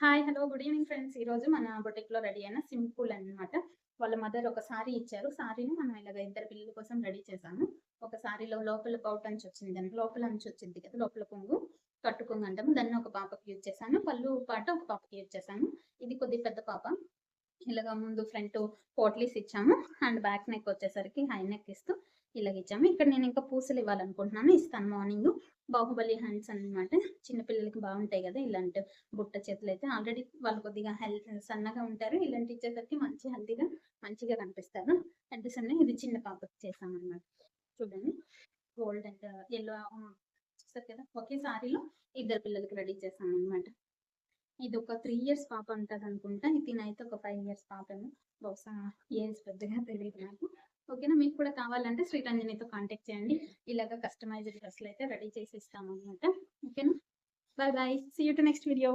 Hi. Hello. Good evening friends. ఈరోజు మన బొటిక్‌లో ready అయిన సింపుల్ అన్నమాట. వాళ్ళ మదర్ ఒక సారీ ఇచ్చారు. సారీని మనం ఇలాగ ఇద్దరు పిల్లల కోసం రెడీ చేశాము. ఒక సారీలో లోపల పౌట్ అంచు వచ్చింది. దానికి లోపల అంచు వచ్చిద్ది కదా! లోపల కొంగు, కట్టు కొంగు అంటాము. దాన్ని ఒక పాపకి యూజ్ చేశాను. పళ్ళు పాట ఒక పాపకి యూజ్ చేశాను. ఇది కొద్దిగా పెద్ద పాప. ఇలాగ ముందు ఫ్రంట్ పోట్లీస్ ఇచ్చాము. అండ్ బ్యాక్ నెక్ వచ్చేసరికి హై నెక్ ఇస్తూ ఇలాగిచ్చాము. ఇక్కడ నేను ఇంకా పూసలు ఇవ్వాలనుకుంటున్నాను. ఇస్తాను మార్నింగ్. బాహుబలి హ్యాండ్స్ అన్నమాట. చిన్న పిల్లలకి బాగుంటాయి కదా! ఇలాంటి బుట్ట చేతులైతే ఆల్రెడీ వాళ్ళు కొద్దిగా సన్నగా ఉంటారు. ఇలాంటి ఇచ్చేసరికి మంచి హెల్తీగా మంచిగా కనిపిస్తారు. అట్ ది సేమ్ టైమ్ ఇది చిన్న పాపకి చేశామన్నమాట. చూడండి. గోల్డ్ అండ్ యెల్లో చూసారు కదా! ఒకే సారీలో ఇద్దరు పిల్లలకి రెడీ చేశామన్నమాట. ఇదొక 3 ఇయర్స్ పాప ఉంటదనుకుంటా. తినైతే ఒక 5 ఇయర్స్ పాపేమో. బహుశా ఏజ్ పెద్దగా తెలీదు నాకు. ఓకేనా? మీకు కూడా కావాలంటే శ్రీరంజనితో కాంటాక్ట్ చేయండి. ఇలాగ కస్టమైజ్డ్ డ్రెస్‌లయితే రెడీ చేసి ఇస్తామనమాట. ఓకేనా? Bye bye. See you to next video.